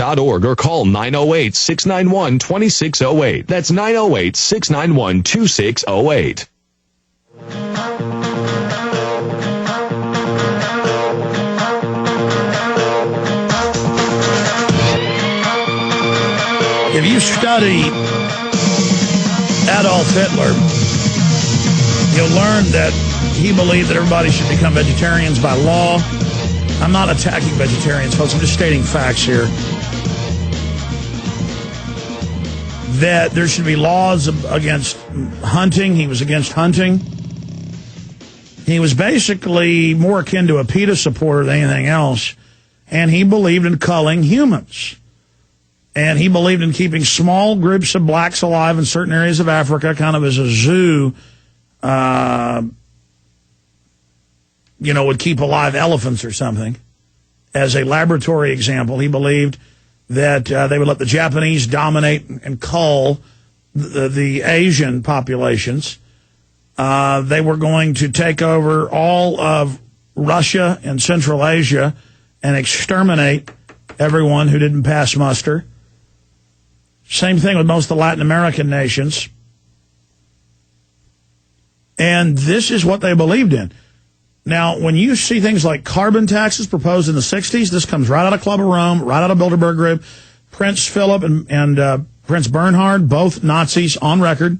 GCN.org or call 908-691-2608. That's 908-691-2608. If you study Adolf Hitler, you'll learn that he believed that everybody should become vegetarians by law. I'm not attacking vegetarians, folks. I'm just stating facts here. That there should be laws against hunting. He was against hunting. He was basically more akin to a PETA supporter than anything else. And he believed in culling humans. And he believed in keeping small groups of blacks alive in certain areas of Africa, kind of as a zoo, would keep alive elephants or something. As a laboratory example, he believed that they would let the Japanese dominate and cull the Asian populations. They were going to take over all of Russia and Central Asia and exterminate everyone who didn't pass muster. Same thing with most of the Latin American nations. And this is what they believed in. Now, when you see things like carbon taxes proposed in the 60s, this comes right out of Club of Rome, right out of Bilderberg Group. Prince Philip and Prince Bernhard, both Nazis on record.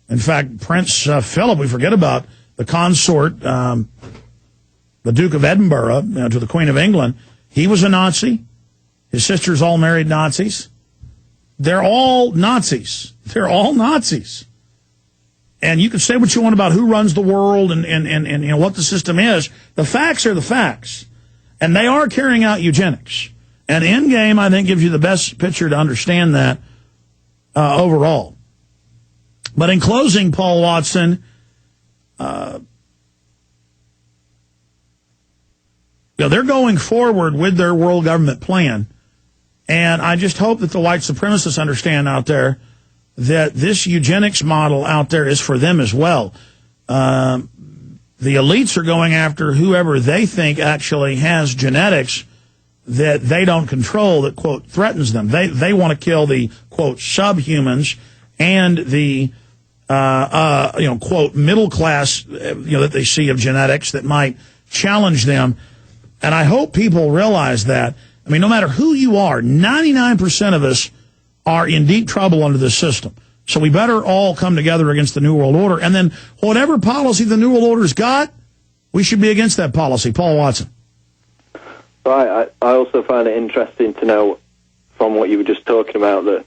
In fact, Prince Philip, we forget about the consort, the Duke of Edinburgh, to the Queen of England. He was a Nazi. His sisters all married Nazis. They're all Nazis. They're all Nazis. And you can say what you want about who runs the world and what the system is. The facts are the facts. And they are carrying out eugenics. And Endgame, I think, gives you the best picture to understand that overall. But in closing, Paul Watson, they're going forward with their world government plan. And I just hope that the white supremacists understand out there that this eugenics model out there is for them as well. The elites are going after whoever they think actually has genetics that they don't control, that, quote, threatens them. They want to kill the, quote, subhumans and the, quote, middle class, that they see of genetics that might challenge them. And I hope people realize that. I mean, no matter who you are, 99% of us are in deep trouble under this system. So we better all come together against the New World Order. And then whatever policy the New World Order's got, we should be against that policy. Paul Watson. Right. I also find it interesting to know from what you were just talking about that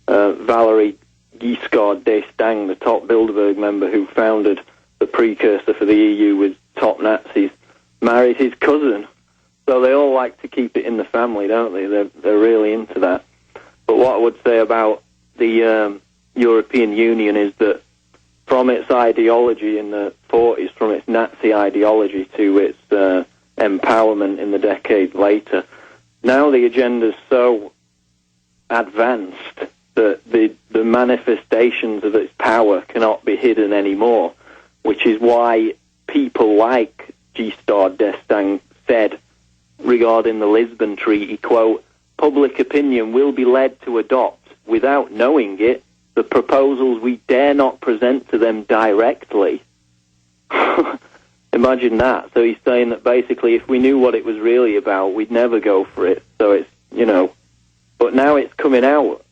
Valerie Giscard d'Estaing, the top Bilderberg member who founded the precursor for the EU with top Nazis, married his cousin. So they all like to keep it in the family, don't they? They're really into that. But what I would say about the European Union is that from its ideology in the 40s, from its Nazi ideology to its empowerment in the decade later, now the agenda's so advanced that the manifestations of its power cannot be hidden anymore, which is why people like Giscard d'Estaing said regarding the Lisbon Treaty, quote, public opinion will be led to adopt, without knowing it, the proposals we dare not present to them directly. Imagine that. So he's saying that basically if we knew what it was really about, we'd never go for it. So it's, but now it's coming out,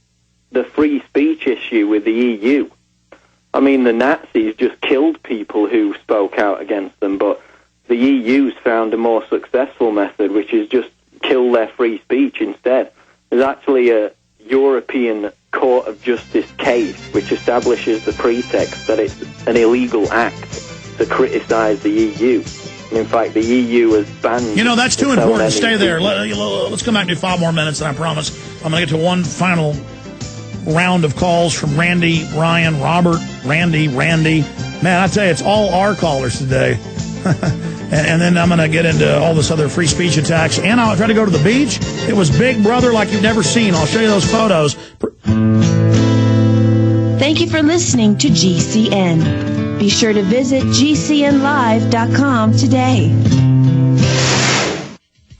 the free speech issue with the EU. I mean, the Nazis just killed people who spoke out against them, but the EU's found a more successful method, which is just kill their free speech instead. There's actually a European Court of Justice case which establishes the pretext that it's an illegal act to criticise the EU. And in fact, the EU has banned... that's too important. Stay there. Let's come back to 5 more minutes, and I promise I'm going to get to one final round of calls from Randy, Ryan, Robert, Randy. Man, I tell you, it's all our callers today. And then I'm going to get into all this other free speech attacks. And I'll try to go to the beach. It was Big Brother like you've never seen. I'll show you those photos. Thank you for listening to GCN. Be sure to visit GCNlive.com today.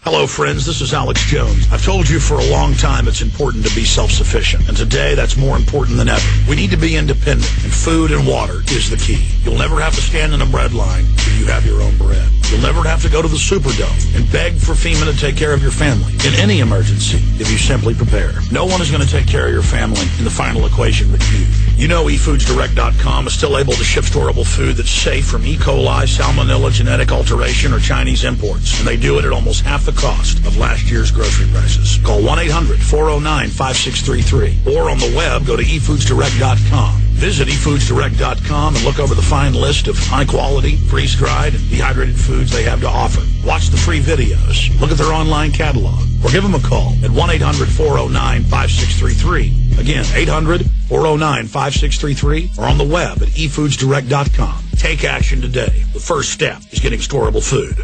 Hello, friends. This is Alex Jones. I've told you for a long time it's important to be self-sufficient, and today that's more important than ever. We need to be independent, and food and water is the key. You'll never have to stand in a bread line if you have your own bread. You'll never have to go to the Superdome and beg for FEMA to take care of your family in any emergency if you simply prepare. No one is going to take care of your family in the final equation but you. You know eFoodsDirect.com is still able to ship storable food that's safe from E. coli, salmonella, genetic alteration, or Chinese imports, and they do it at almost half the cost of last year's grocery prices. Call 1-800-409-5633 or on the web, go to eFoodsDirect.com. Visit eFoodsDirect.com and look over the fine list of high-quality, freeze-dried, and dehydrated foods they have to offer. Watch the free videos, look at their online catalog, or give them a call at 1-800-409-5633. Again, 800-409-5633 or on the web at eFoodsDirect.com. Take action today. The first step is getting storable food.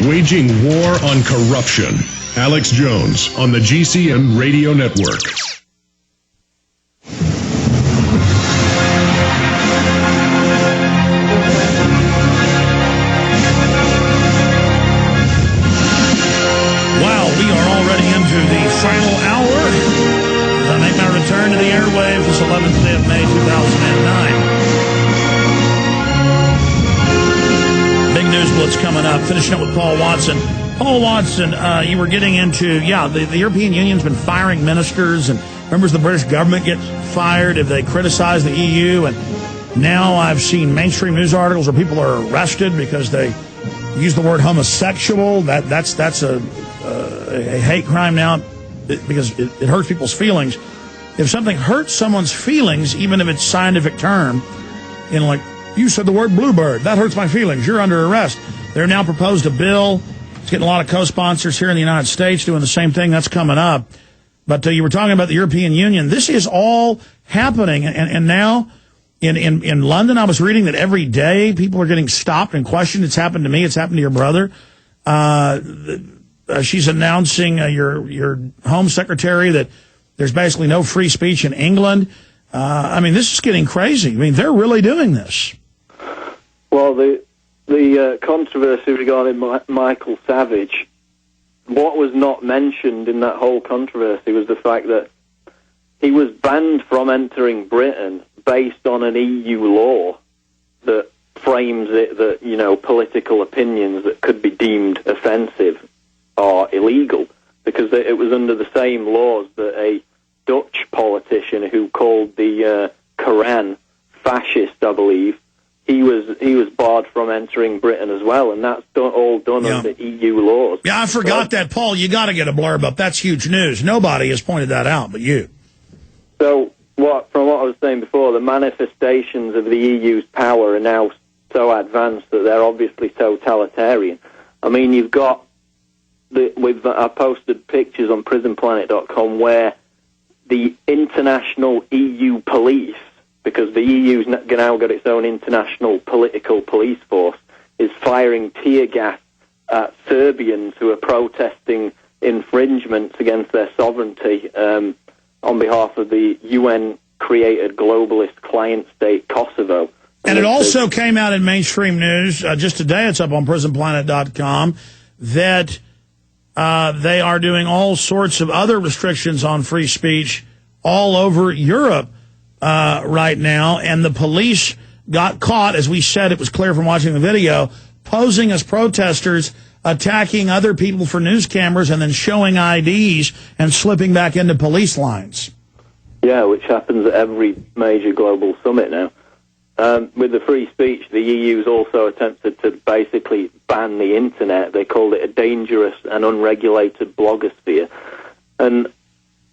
Waging war on corruption. Alex Jones on the GCN Radio Network. Wow, we are already into the final hour. As I make my return to the airwaves this 11th day of May 2009. Big news blitz coming up. Finishing up with Paul Watson. Paul Watson, you were getting into, the European Union's been firing ministers and members of the British government get fired if they criticize the EU. And now I've seen mainstream news articles where people are arrested because they use the word homosexual. That's a hate crime now because it hurts people's feelings. If something hurts someone's feelings, even if it's a scientific term, like, you said the word bluebird, that hurts my feelings, you're under arrest. They're now proposed a bill. It's getting a lot of co-sponsors here in the United States doing the same thing. That's coming up. But you were talking about the European Union. This is all happening. And now in London, I was reading that every day people are getting stopped and questioned. It's happened to me. It's happened to your brother. She's announcing, your Home Secretary, that there's basically no free speech in England. This is getting crazy. They're really doing this. Well, the controversy regarding Michael Savage, what was not mentioned in that whole controversy was the fact that he was banned from entering Britain based on an EU law that frames it that, political opinions that could be deemed offensive are illegal, because it was under the same laws that a Dutch politician who called the Quran fascist, I believe, he was barred from entering Britain as well, and that's all done under EU laws. Yeah, I forgot that, Paul. You got to get a blurb up. That's huge news. Nobody has pointed that out but you. So, from what I was saying before, the manifestations of the EU's power are now so advanced that they're obviously totalitarian. You've got I posted pictures on PrisonPlanet.com where the international EU police, because the EU's now got its own international political police force, is firing tear gas at Serbians who are protesting infringements against their sovereignty on behalf of the UN-created globalist client state Kosovo. And it also came out in mainstream news just today, it's up on PrisonPlanet.com, that they are doing all sorts of other restrictions on free speech all over Europe right now, and the police got caught, as we said, it was clear from watching the video, posing as protesters, attacking other people for news cameras, and then showing IDs and slipping back into police lines. Yeah, which happens at every major global summit now. With the free speech, the EU's also attempted to basically ban the internet. They called it a dangerous and unregulated blogosphere. And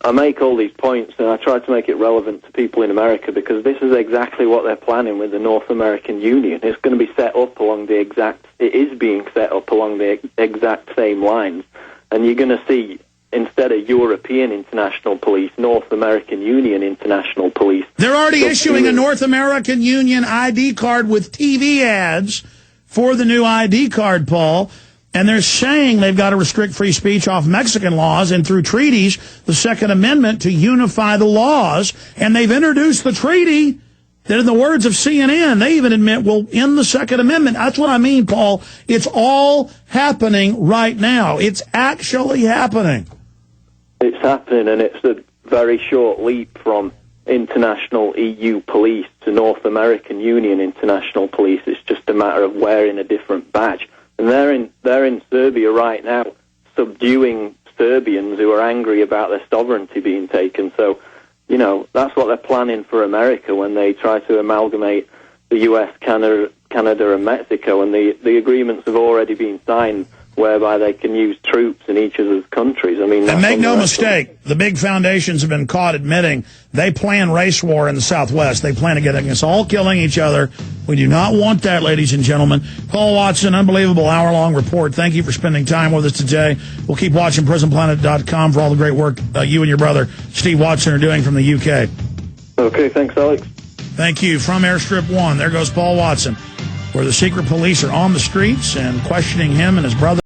I make all these points, and I try to make it relevant to people in America, because this is exactly what they're planning with the North American Union. It's going to be set up along it is being set up along the exact same lines. And you're going to see, instead of European international police, North American Union international police. They're already issuing a North American Union ID card with TV ads for the new ID card, Paul. And they're saying they've got to restrict free speech off Mexican laws and through treaties, the Second Amendment, to unify the laws. And they've introduced the treaty that, in the words of CNN, they even admit will end the Second Amendment. That's what I mean, Paul. It's all happening right now. It's actually happening. It's happening, and it's a very short leap from international EU police to North American Union international police. It's just a matter of wearing a different badge. And they're in Serbia right now, subduing Serbians who are angry about their sovereignty being taken. So, you know, that's what they're planning for America when they try to amalgamate the US, Canada, and Mexico. And the agreements have already been signed whereby they can use troops in each other's countries. I mean, and make no mistake, the big foundations have been caught admitting they plan race war in the Southwest. They plan to get us all killing each other. We do not want that, ladies and gentlemen. Paul Watson, unbelievable hour-long report. Thank you for spending time with us today. We'll keep watching PrisonPlanet.com for all the great work you and your brother, Steve Watson, are doing from the UK. Okay, thanks, Alex. Thank you. From Airstrip 1, there goes Paul Watson, where the secret police are on the streets and questioning him and his brother.